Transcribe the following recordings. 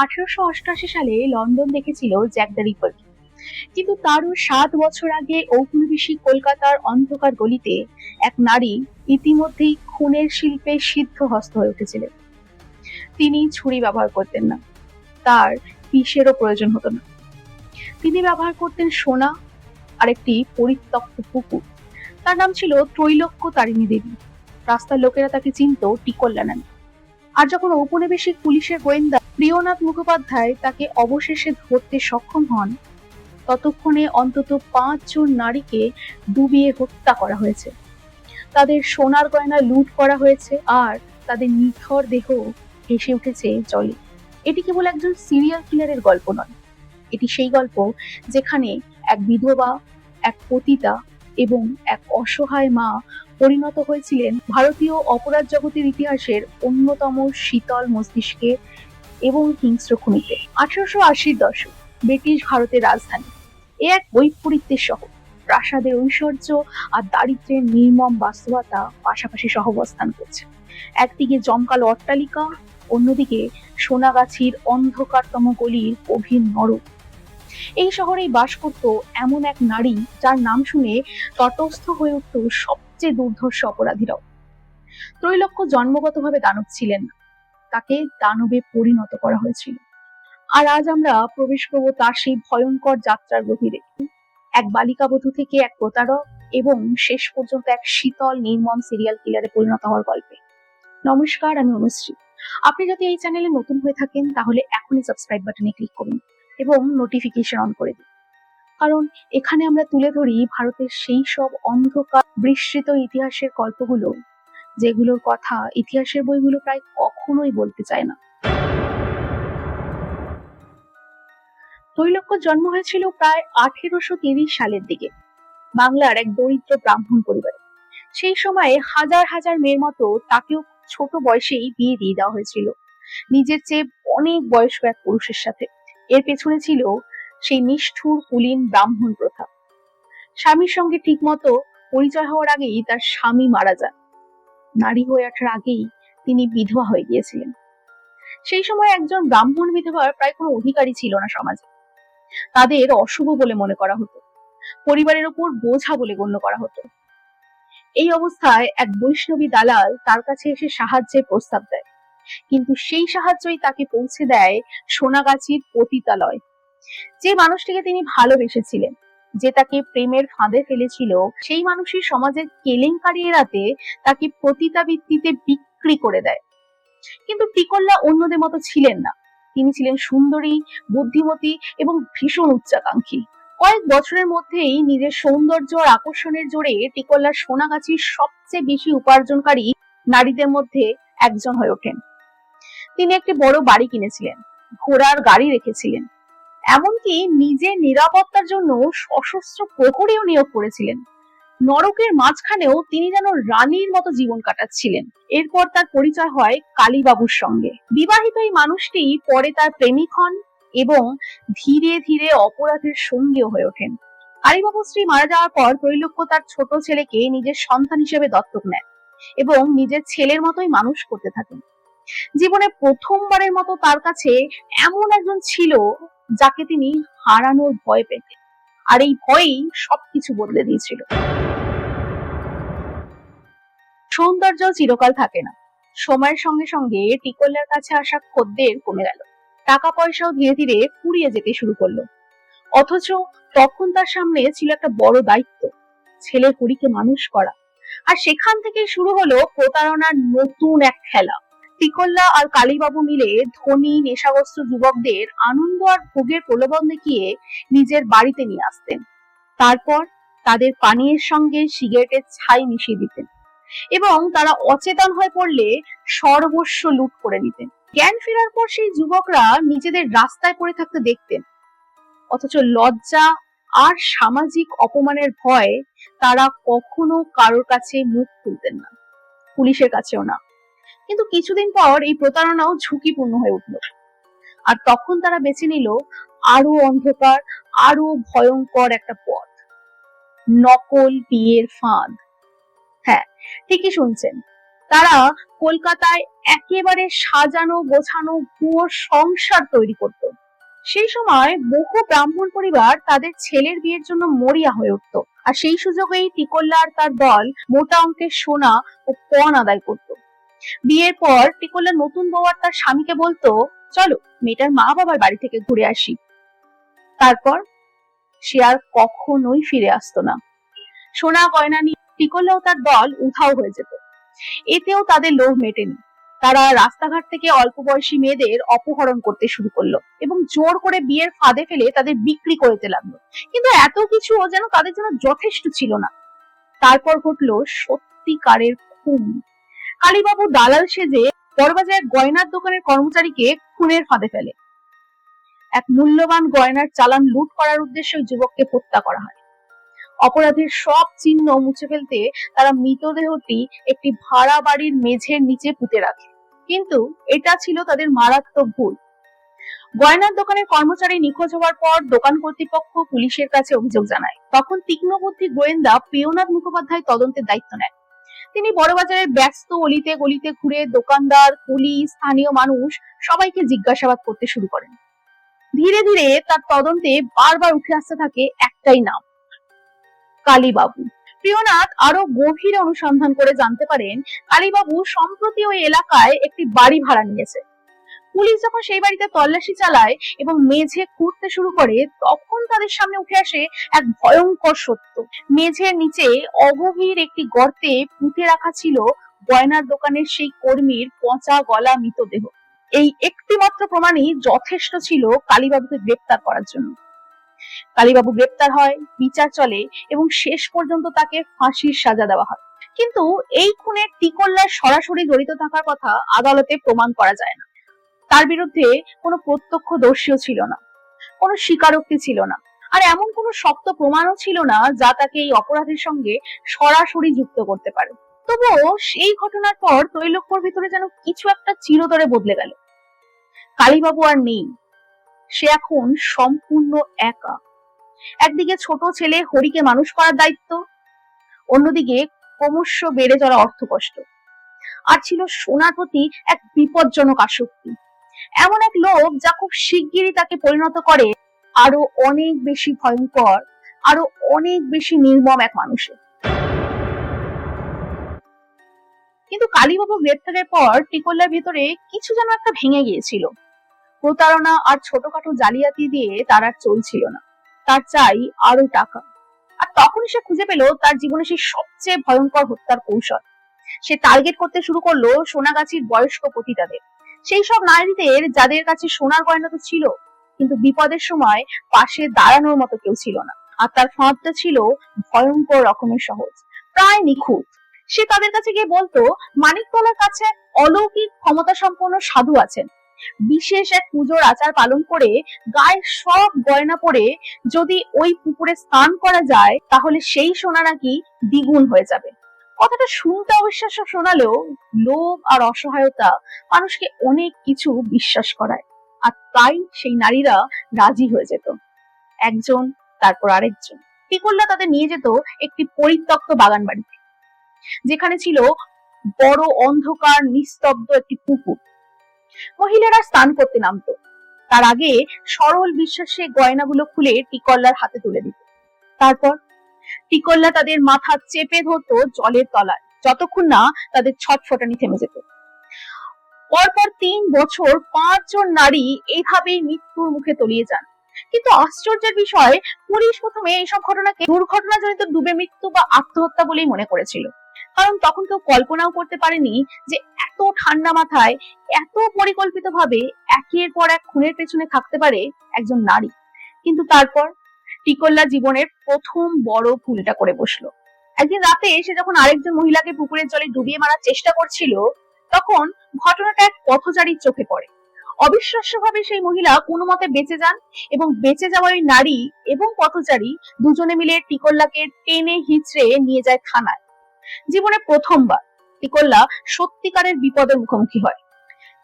1888 সালে লন্ডন দেখেছিল Jack the Ripper, কিন্তু তারও 7 বছর আগে ঔপনিবেশিক কলকাতার অন্ধকার গলিতে এক নারী ইতিমধ্যেই খুনের শিল্পে সিদ্ধহস্ত হয়ে উঠেছিলেন। তিনি ছুরি ব্যবহার করতেন না, তার বিষেরও প্রয়োজন হতো না। তিনি ব্যবহার করতেন সোনা আর একটি পরিত্যক্ত পুকুর। তার নাম ছিল ত্রৈলোক্য তারিণী দেবী। রাস্তার লোকেরা তাকে চিনত টিকল্লা নামে। আর যখন ঔপনিবেশিক পুলিশের গোয়েন্দা প্রিয়নাথ মুখোপাধ্যায় তাকে অবশেষে ধরতে সক্ষম হন, ততক্ষণে অন্তত 5 জন নারীকে ডুবিয়ে হত্যা করা হয়েছে, তাদের সোনার গয়না লুট করা হয়েছে, আর তাদের নিথর দেহ ভেসে উঠেছে জলে। এটি কেবল একজন সিরিয়াল কিলারের গল্প নয়, এটি সেই গল্প যেখানে এক বিধবা, এক পতিতা এবং এক অসহায় মা পরিণত হয়েছিলেন ভারতীয় অপরাধ জগতের ইতিহাসের অন্যতম শীতল মস্তিষ্কে এবং হিংস্র খুনিতে। 1880-র দশক, ব্রিটিশ ভারতের রাজধানী। এ এক বৈপরীত্যের শহর। প্রাসাদের ঐশ্বর্য আর দারিদ্র্যের নির্মম বাস্তবতা পাশাপাশি সহাবস্থান করছে। একদিকে জমকালো অট্টালিকা, অন্যদিকে সোনাগাছির অন্ধকারতম গলির গভীর নরক। এই শহরেই বাস করত এমন এক নারী যার নাম শুনে তটস্থ হয়ে উঠত সবচেয়ে দুর্ধর্ষ অপরাধীরাও। ত্রৈলোক্য জন্মগতভাবে দানব ছিলেন না, তাকে দানবে পরিণত করা হয়েছিল। আর আজ আমরা প্রবেশ করব তার সেই ভয়ঙ্কর যাত্রার গভীরে, এক বালিকা বধূ থেকে এক প্রতারক এবং শেষ পর্যন্ত এক শীতল নির্মম সিরিয়াল কিলারে পরিণত হওয়ার গল্পে। নমস্কার, আমি অনুশ্রী। আপনি যদি এই চ্যানেলে নতুন হয়ে থাকেন তাহলে এখনই সাবস্ক্রাইব বাটনে ক্লিক করুন এবং নোটিফিকেশন অন করে দিন, কারণ এখানে আমরা তুলে ধরি ভারতের সেই সব অন্ধকার বিস্মৃত ইতিহাসের গল্পগুলো যেগুলোর কথা ইতিহাসের বইগুলো প্রায় কখনোই বলতে চায় না। ত্রৈলোক্যর জন্ম হয়েছিল প্রায় 1830 সালের দিকে বাংলার এক দরিদ্র ব্রাহ্মণ পরিবারে। সেই সময়ে হাজার হাজার মেয়ের মতো তাকেও ছোট বয়সেই বিয়ে দিয়ে দেওয়া হয়েছিল নিজের চেয়ে অনেক বয়স্ক এক পুরুষের সাথে। এর পেছনে ছিল সেই নিষ্ঠুর কুলীন ব্রাহ্মণ প্রথা। স্বামীর সঙ্গে ঠিক মতো পরিচয় হওয়ার আগেই তার স্বামী মারা যান। নারী হয়ে ওঠার আগেই তিনি বিধবা হয়ে গিয়েছিলেন। সেই সময় একজন ব্রাহ্মণ বিধবার প্রায় কোনো অধিকারই ছিল না সমাজে। তাদের অশুভ বলে মনে করা হতো, পরিবারের উপর বোঝা বলে গণ্য করা হতো। এই অবস্থায় এক বৈষ্ণবী দালাল তার কাছে এসে সাহায্যের প্রস্তাব দেয়, কিন্তু সেই সাহায্যই তাকে পৌঁছে দেয় সোনাগাছির পতিতালয়। যে মানুষটিকে তিনি ভালোবেসেছিলেন, যে তাকে প্রেমের ফাঁদে ফেলেছিল, সেই মানুষই সমাজের কেলেঙ্কারি এড়াতে তাকে পতিতাবৃত্তিতে বিক্রি করে দেয়। কিন্তু টিকল্লা অন্যদের মতো ছিলেন না। তিনি ছিলেন সুন্দরী, বুদ্ধিমতী এবং ভীষণ উচ্চাকাঙ্ক্ষী। কয়েক বছরের মধ্যেই নিজের সৌন্দর্য আর আকর্ষণের জোরে টিকল্লা সোনাগাছির সবচেয়ে বেশি উপার্জনকারী নারীদের মধ্যে একজন হয়ে ওঠেন। তিনি একটি বড় বাড়ি কিনেছিলেন, ঘোড়ার গাড়ি রেখেছিলেন, এমনকি নিজের নিরাপত্তার জন্য সশস্ত্র প্রহরীও নিয়োগ করেছিলেন। নরকের মাঝখানেও তিনি যেন রানীর মতো জীবন কাটাচ্ছিলেন। এরপর তার পরিচয় হয় কালীবাবুর সঙ্গে। বিবাহিত এই মানুষটি পরে তার প্রেমিক হন এবং ধীরে ধীরে অপরাধের সঙ্গীও হয়ে ওঠেন। কালীবাবুর স্ত্রী মারা যাওয়ার পর ত্রৈলোক্য তার ছোট ছেলেকে নিজের সন্তান হিসেবে দত্তক নেন এবং নিজের ছেলের মতোই মানুষ করতে থাকেন। জীবনে প্রথমবারের মতো তার কাছে এমন একজন ছিল যাকে তিনি হারানোর ভয় পেতেন, আর এই ভয়ই সবকিছু বদলে দিয়েছিল। সৌন্দর্য চিরকাল থাকে না। সময়ের সঙ্গে সঙ্গে টিকল্লার কাছে আসা খদ্দের কমে গেল, টাকা পয়সাও ধীরে ধীরে ফুরিয়ে যেতে শুরু করলো। অথচ তখন তার সামনে ছিল একটা বড় দায়িত্ব, ছেলে হরিকে মানুষ করা। আর সেখান থেকে শুরু হলো প্রতারণার নতুন এক খেলা। টিকল্লা আর কালীবাবু মিলে ধনী নেশাগ্রস্ত যুবকদের আনন্দ আর ভোগের প্রলোভন দেখিয়ে নিজের বাড়িতে নিয়ে আসতেন। তারপর তাদের পানীয়ের সঙ্গে সিগারেটের ছাই মিশিয়ে দিতেন এবং তারা অচেতন হয়ে পড়লে সর্বস্ব লুট করে নিতেন। জ্ঞান ফেরার পর সেই যুবকরা নিজেদের রাস্তায় পড়ে থাকতে দেখতেন, অথচ লজ্জা আর সামাজিক অপমানের ভয়ে তারা কখনো কারোর কাছে মুখ খুলতেন না, পুলিশের কাছেও না। কিন্তু কিছুদিন পর এই প্রতারণাও ঝুঁকিপূর্ণ হয়ে উঠল, আর তখন তারা বেছে নিল আরো অন্ধকার, আরো ভয়ঙ্কর একটা পথ, নকল বিয়ের ফাঁদ। হ্যাঁ, ঠিকই শুনছেন, তারা কলকাতায় একেবারে সাজানো গোছানো ভুয়ো সংসার তৈরি করত। সেই সময় বহু ব্রাহ্মণ পরিবার তাদের ছেলের বিয়ের জন্য মরিয়া হয়ে উঠত, আর সেই সুযোগেই টিকল্লা আর তার দল মোটা অঙ্কের সোনা ও পণ আদায় করত। বিয়ের পর টিকল্লা নতুন বউ আর তার স্বামীকে বলতো, চলো মেয়েটার মা বাবার বাড়ি থেকে ঘুরে আসি। তারপর সে আর কখনোই ফিরে আসতো না। সোনা গয়না নিয়ে টিকল্লা ও তার দল উধাও হয়ে যেত। এতেও তাদের লোভ মেটেনি। তারা রাস্তাঘাট থেকে অল্প বয়সী মেয়েদের অপহরণ করতে শুরু করলো এবং জোর করে বিয়ের ফাঁদে ফেলে তাদের বিক্রি করতে লাগলো। কিন্তু এত কিছু যেন তাদের জন্য যথেষ্ট ছিল না। তারপর ঘটলো সত্যিকারের খুন। কালীবাবু দালাল সেজে বড়বাজারের গয়নার দোকানের কর্মচারীকে খুনের ফাঁদে ফেলে। এক মূল্যবান গয়নার চালান লুট করার উদ্দেশ্যে যুবককে হত্যা করা হয়। অপরাধের সব চিহ্ন মুছে ফেলতে তারা মৃতদেহটি একটি ভাড়া বাড়ির মেঝের নিচে পুঁতে রাখে। কিন্তু এটা ছিল তাদের মারাত্মক ভুল। গয়নার দোকানের কর্মচারী নিখোঁজ হওয়ার পর দোকান কর্তৃপক্ষ পুলিশের কাছে অভিযোগ জানায়। তখন তীক্ষ্ণ বুদ্ধি গোয়েন্দা প্রিয়নাথ মুখোপাধ্যায় তদন্তের দায়িত্ব নেন। তিনি বড়বাজারের ব্যস্ত অলিতে গলিতে ঘুরে দোকানদার, পুলিশ, স্থানীয় মানুষ সবাইকে জিজ্ঞাসাবাদ করতে শুরু করেন। ধীরে ধীরে তার তদন্তে বারবার উঠে আসতে থাকে একটাই নাম, কালীবাবু। প্রিয়নাথ আরো গভীরে অনুসন্ধান করে জানতে পারেন কালীবাবু সম্প্রতি ওই এলাকায় একটি বাড়ি ভাড়া নিয়েছে। পুলিশ যখন সেই বাড়িতে তল্লাশি চালায় এবং মেঝে খুঁড়তে শুরু করে, তখন তাদের সামনে উঠে আসে এক ভয়ঙ্কর সত্য। মেঝের নিচে অগভীর একটি গর্তে পুঁতে রাখা ছিল গয়নার দোকানের সেই কর্মীর পচা গলা মৃতদেহ। এই একটি মাত্র প্রমাণই যথেষ্ট ছিল কালীবাবুকে গ্রেপ্তার করার জন্য। কালীবাবু গ্রেপ্তার হয়, বিচার চলে এবং শেষ পর্যন্ত তাকে ফাঁসির সাজা দেওয়া হয়। কিন্তু এই খুনে টিকল্লার সরাসরি জড়িত থাকার কথা আদালতে প্রমাণ করা যায় না। তার বিরুদ্ধে কোনো প্রত্যক্ষদর্শীও ছিল না, কোনো স্বীকারোক্তি ছিল না, আর এমন কোনো শক্ত প্রমাণও ছিল না যা তাকে এই অপরাধের সঙ্গে সরাসরি যুক্ত করতে পারে। তবুও সেই ঘটনার পর তৈলক্যর ভিতরে যেন কিছু একটা চিরতরে বদলে গেল। কালীবাবু আর নেই, সে এখন সম্পূর্ণ একা। একদিকে ছোট ছেলে হরিকে মানুষ করার দায়িত্ব, অন্যদিকে ক্রমশ বেড়ে চলা অর্থ কষ্ট, আর ছিল সোনার প্রতি এক বিপজ্জনক আসক্তি। এমন এক লোভ যা খুব শিগগিরই তাকে পরিণত করে আরো অনেক বেশি ভয়ঙ্কর, আরো অনেক বেশি নির্মম এক মানুষে। কিন্তু কালীবাবু গ্রেপ্তারের পর টিকল্লার ভেতরে কিছু যেন একটা ভেঙে গিয়েছিল। প্রতারণা আর ছোটখাটো জালিয়াতি দিয়ে তার আর চলছিল না। তার চাই আরো টাকা। আর তখনই সে খুঁজে পেল তার জীবনে সেই সবচেয়ে ভয়ঙ্কর হত্যার কৌশল। সে টার্গেট করতে শুরু করলো সোনাগাছির বয়স্ক পতিতাদের, সেই সব নারীদের যাদের কাছে সোনার গয়না তো ছিল, কিন্তু বিপদের সময় পাশে দাঁড়ানোর মতো কেউ ছিল না। আর তার ফাঁদটা ছিল ভয়ঙ্কর রকমের সহজ, প্রায় নিখুঁত। সে তাদের কাছে গিয়ে বলতো, মানিকতলার কাছে অলৌকিক ক্ষমতা সম্পন্ন সাধু আছেন, বিশেষ এক পুজোর আচার পালন করে গায়ে সব গয়না পরে যদি ওই পুকুরে স্নান করা যায়, তাহলে সেই সোনা নাকি দ্বিগুণ হয়ে যাবে। কথাটা শুনতে অবিশ্বাস্য শোনালেও লোভ আর অসহায়তা মানুষকে অনেক কিছু বিশ্বাস করায়, আর তাই সেই নারীরা রাজি হয়ে যেত, একজন তারপর আরেকজন। টিকল্লা তাদের নিয়ে যেত একটি পরিত্যক্ত বাগান বাড়িতে, যেখানে ছিল বড় অন্ধকার নিস্তব্ধ একটি পুকুর। মহিলারা স্নান করতে নামতো, তার আগে সরল বিশ্বাসে গয়নাগুলো খুলে টিকল্লার হাতে তুলে দিত। তারপর টিকল্লা তাদের মাথা চেপে ধরতো জলের তলায়, যতক্ষণ না তাদের ছটফটানি থেমে যেত। পরপর 3 বছর 5 জন নারী এইভাবেই মৃত্যুর মুখে তলিয়ে যান। কিন্তু আশ্চর্যের বিষয়, পুলিশ প্রথমে এইসব ঘটনাকে দুর্ঘটনাজনিত ডুবে মৃত্যু বা আত্মহত্যা বলেই মনে করেছিল। কারণ তখন কেউ কল্পনাও করতে পারেনি যে এত ঠান্ডা মাথায়, এত পরিকল্পিত ভাবে একের পর এক খুনের পেছনে থাকতে পারে একজন নারী। কিন্তু তারপর টিকল্লা জীবনের প্রথম বড় ভুলটা করে বসলো। একদিন রাতে সে যখন আরেকজন মহিলাকে পুকুরের জলে ডুবিয়ে মারার চেষ্টা করছিল, তখন ঘটনাটা এক পথচারীর চোখে পড়ে। অবিশ্বাস্যভাবে সেই মহিলা কোনো মতে বেঁচে যান এবং বেঁচে যাওয়া ওই নারী এবং পথচারী দুজনে মিলে টিকল্লাকে টেনে হিঁচড়ে নিয়ে যায় থানায়। জীবনে প্রথমবার টিকল্লা সত্যিকারের বিপদের মুখোমুখি হয়।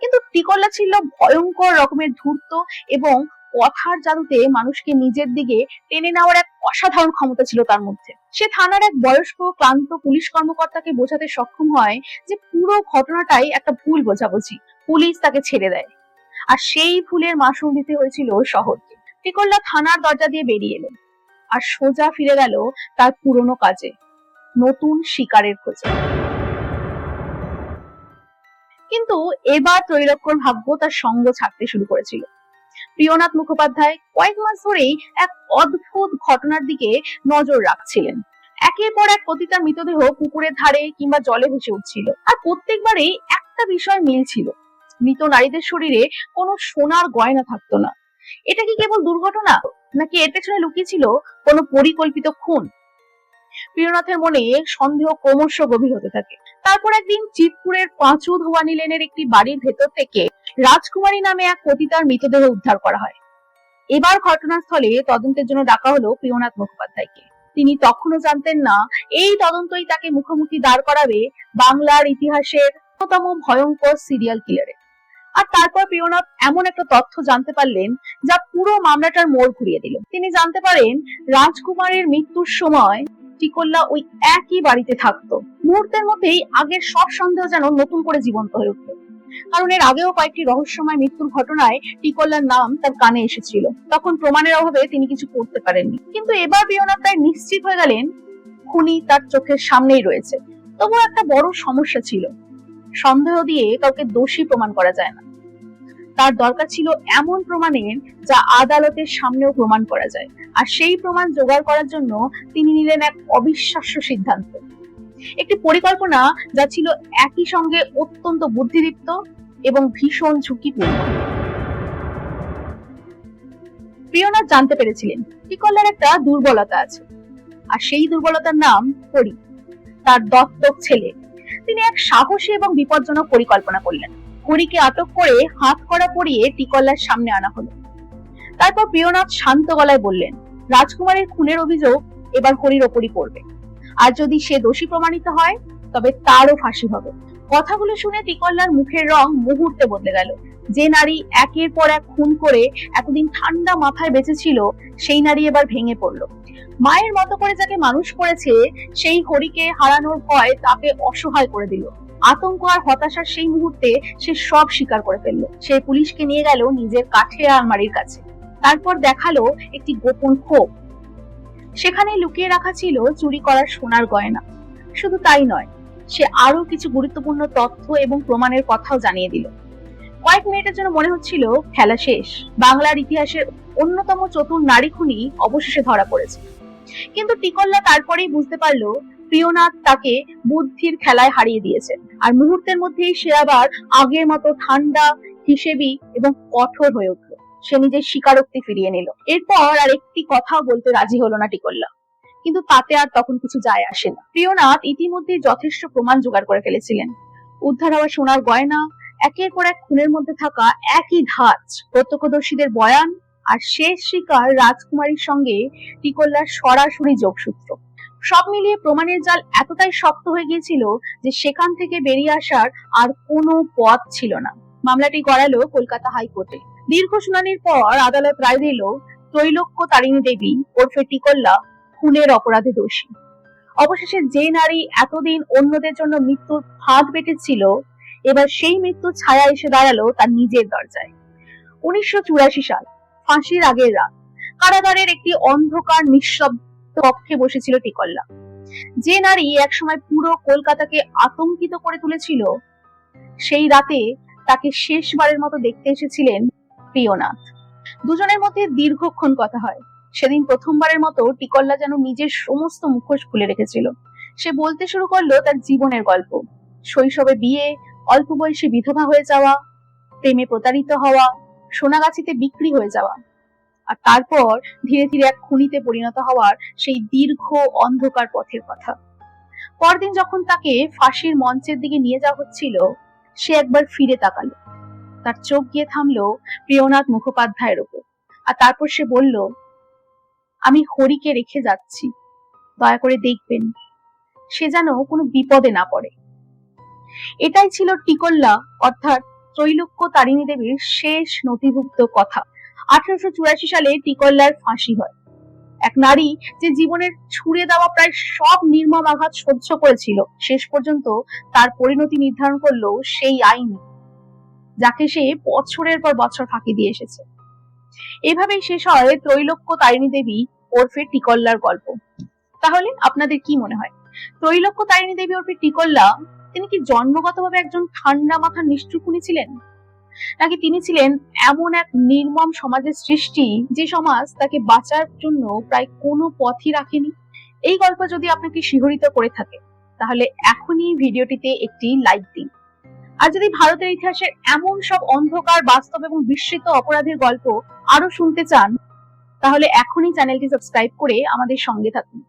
কিন্তু টিকল্লা ছিল ভয়ঙ্কর রকমের ধূর্ত এবং কথার জাদুতে মানুষকে নিজের দিকে টেনে নেওয়ার এক অসাধারণ ক্ষমতা ছিল তার মধ্যে। সে থানার এক বয়স্ক ক্লান্ত পুলিশ কর্মকর্তাকে বোঝাতে সক্ষম হয় যে পুরো ঘটনাটাই একটা ভুল বোঝাবুঝি। পুলিশ তাকে ছেড়ে দেয়, আর সেই ভুলের মাসুল দিতে হয়েছিল শহরকে। টিকল্লা থানার দরজা দিয়ে বেরিয়ে এলো আর সোজা ফিরে গেল তার পুরনো কাজে, নতুন শিকারের খোঁজে। কিন্তু এবার ত্রৈলোক্যর ভাগ্য তার সঙ্গ ছাড়তে শুরু করেছিল। প্রিয়নাথ মুখোপাধ্যায় কয়েক মাস ধরেই এক অদ্ভুত ঘটনার দিকে নজর রাখছিলেন। একের পর এক প্রতিটা মৃতদেহ পুকুরের ধারে কিংবা জলে ভেসে উঠছিল, আর প্রত্যেকবারেই একটা বিষয় মিল ছিল, মৃত নারীদের শরীরে কোনো সোনার গয়না থাকতো না। এটা কি কেবল দুর্ঘটনা, নাকি এর পেছনে লুকিয়ে ছিল কোনো পরিকল্পিত খুন? প্রিয়নাথের মনে সন্দেহ ক্রমশ গভীর হতে থাকে। তারপর একদিন চিতপুরের পাঁচু ধোয়ানি লেনের একটি বাড়ির ভেতর থেকে রাজকুমারী নামে এক পতিতার মৃতদেহ উদ্ধার করা হয়। এবার ঘটনাস্থলে তদন্তের জন্য ডাকা হলো প্রিয়নাথ মুখোপাধ্যায়কে। তিনি তখনও জানতেন না এই তদন্তই তাকে মুখোমুখি দাঁড় করাবে বাংলার ইতিহাসের অন্যতম ভয়ঙ্কর সিরিয়াল কিলারে। আর তারপর প্রিয়নাথ এমন একটা তথ্য জানতে পারলেন যা পুরো মামলাটার মোড় ঘুরিয়ে দিল। তিনি জানতে পারেন রাজকুমারের মৃত্যুর সময় টিকল্লা ওই একই বাড়িতে থাকতো। মুহূর্তের মধ্যেই আগের সব সন্দেহ যেন নতুন করে জীবন্ত হয়ে উঠল, কারণ এর আগেও কয়েকটি রহস্যময় মৃত্যুর ঘটনায় টিকল্লার নাম তার কানে এসেছিল। তখন প্রমাণের অভাবে তিনি কিছু করতে পারেননি, কিন্তু এবার প্রিয়নাথ তাই নিশ্চিত হয়ে গেলেন খুনি তার চোখের সামনেই রয়েছে। তবুও একটা বড় সমস্যা ছিল, সন্দেহ দিয়ে কাউকে দোষী প্রমাণ করা যায় না। তার দরকার ছিল এমন প্রমাণের যা আদালতের সামনেও প্রমাণ করা যায়। আর সেই প্রমাণ জোগাড় করার জন্য তিনি নিলেন এক অবিশ্বাস্য সিদ্ধান্ত, একটি পরিকল্পনা যা ছিল একই সঙ্গে অত্যন্ত বুদ্ধিদীপ্ত এবং ভীষণ ঝুঁকিপূর্ণ। প্রিয়নাথ জানতে পেরেছিলেন টিকল্লার একটা দুর্বলতা আছে, আর সেই দুর্বলতার নাম হরি, তার দত্তক ছেলে। তিনি এক সাহসী এবং বিপজ্জনক পরিকল্পনা করলেন। হরিকে আটক করে হাত কড়া পরিয়ে টিকল্লার সামনে আনা হলো। তারপর প্রিয়নাথ শান্ত গলায় বললেন, রাজকুমারের খুনের অভিযোগ এবার হরির ওপরই পড়বে, আর যদি সে দোষী প্রমাণিত হয় তবে তারও ফাঁসি হবে। কথাগুলো শুনে টিকল্লার মুখের রং মুহূর্তে বদলে গেল। যে নারী একের পর এক খুন করে এতদিন ঠান্ডা মাথায় বেঁচেছিল, সেই নারী এবার ভেঙে পড়লো। মায়ের মতো করে যাকে মানুষ করেছে, সেই হরিকে হারানোর ভয় তাকে অসহায় করে দিল। আতঙ্ক আর হতাশার সেই মুহূর্তে সে সব স্বীকার করে ফেললো। সে পুলিশকে নিয়ে গেল নিজের কাঠের আলমারির কাছে। তারপর দেখালো একটি গোপন খোপ, সেখানে লুকিয়ে রাখা ছিল চুরি করার সোনার গয়না। শুধু তাই নয়, সে আরো কিছু গুরুত্বপূর্ণ তথ্য এবং প্রমাণের কথাও জানিয়ে দিল। কয়েক মিনিটের জন্য মনে হচ্ছিল খেলা শেষ, বাংলার ইতিহাসের অন্যতম চতুর নারী খুনি অবশেষে ধরা পড়েছে। কিন্তু টিকল্লা তারপরেই বুঝতে পারলো প্রিয়নাথ তাকে বুদ্ধির খেলায় হারিয়ে দিয়েছে, আর মুহূর্তের মধ্যেই সে আবার আগের মতো ঠান্ডা, হিসেবি এবং কঠোর হয়ে উঠল। সে নিজের স্বীকারোক্তি ফিরিয়ে নিল। এরপর আর একটি কথাও বলতে রাজি হলো না টিকল্লা, কিন্তু তাতে আর তখন কিছু যায় আসে না। প্রিয়নাথ ইতিমধ্যে যথেষ্ট প্রমাণ জোগাড় করে ফেলেছিলেন। উদ্ধার হওয়া সোনার গয়না, একের পর এক খুনের মধ্যে থাকা একই ধাঁচ, প্রত্যক্ষদর্শীদের বয়ান, আর শেষ শিকার রাজকুমারীর সঙ্গে টিকল্লার সরাসরি যোগসূত্র, সব মিলিয়ে প্রমাণের জাল এতটাই শক্ত হয়ে গিয়েছিল যে সেখান থেকে বেরিয়ে আসার আর কোনো পথ ছিল না। মামলাটি গড়ালো কলকাতা হাইকোর্টে। দীর্ঘ শুনানির পর আদালত রায় দিল ত্রৈলোক্য তারিণী দেবী ওরফে টিকল্লা খুনের অপরাধে দোষী। অবশেষে যে নারী এতদিন অন্যদের জন্য মৃত্যুর ফাঁদ পেতেছিল, এবার সেই মৃত্যুর ছায়া এসে দাঁড়ালো তার নিজের দরজায়। 1984 সাল, ফাঁসির আগের রাত, কারাগারের একটি অন্ধকার নিঃশব্দ কক্ষে বসেছিল টিকল্লা। যে নারী একসময় পুরো কলকাতাকে আতঙ্কিত করে তুলেছিল, সেই রাতে তাকে শেষবারের মতো দেখতে এসেছিলেন প্রিয়নাথ। দুজনের মধ্যে দীর্ঘক্ষণ কথা হয়। সেদিন প্রথমবারের মতো টিকল্লা যেন নিজের সমস্ত মুখোশ খুলে রেখেছিল। সে বলতে শুরু করলো তার জীবনের গল্প, শৈশবে বিয়ে, অল্প বয়সে বিধবা হয়ে যাওয়া, প্রেমে প্রতারিত হওয়া, সোনাগাছিতে বিক্রি হয়ে যাওয়া, আর তারপর ধীরে ধীরে এক খুনিতে পরিণত হওয়ার সেই দীর্ঘ অন্ধকার পথের কথা। পরদিন যখন তাকে ফাঁসির মঞ্চের দিকে নিয়ে যাওয়া হচ্ছিল, সে একবার ফিরে তাকালো। তার চোখ গিয়ে থামলো প্রিয়নাথ মুখোপাধ্যায়ের উপর, আর তারপর সে বলল, আমি হরিকে রেখে যাচ্ছি, দয়া করে দেখবেন সে যেন কোনো বিপদে না পড়ে। এটাই ছিল টিকল্লা অর্থাৎ ত্রৈলোক্য তারিণী দেবীর শেষ নথিভুক্ত কথা। 1884 সালে টিকল্লার ফাঁসি হয়। এক নারী যে জীবনের ছুড়ে দেওয়া প্রায় সব নির্মম আঘাত সহ্য করেছিল, শেষ পর্যন্ত তার পরিণতি নির্ধারণ করলো সেই আইন, যাকে সে বছরের পর বছর ফাঁকি দিয়ে এসেছে। এভাবেই শেষ হয় ত্রৈলোক্য তারিণী দেবী ওরফে টিকল্লার গল্প। তাহলে আপনাদের কি মনে হয়, ত্রৈলোক্য তারিণী দেবী ওরফে টিকল্লা তিনি কি জন্মগতভাবে একজন ঠান্ডা মাথার নিষ্ঠুর খুনী ছিলেন, নাকি তিনি ছিলেন এমন এক নির্মম সমাজের সৃষ্টি যে সমাজ তাকে বাঁচার জন্য প্রায় কোনো পথই রাখেনি? এই গল্প যদি আপনাকে শিহরিত করে থাকে তাহলে এখনই ভিডিওটিতে একটি লাইক দিন। আর যদি ভারতের ইতিহাসের এমন সব অন্ধকার, বাস্তব এবং বিস্মৃত অপরাধের গল্প আরো শুনতে চান তাহলে এখনই চ্যানেলটি সাবস্ক্রাইব করে আমাদের সঙ্গে থাকুন।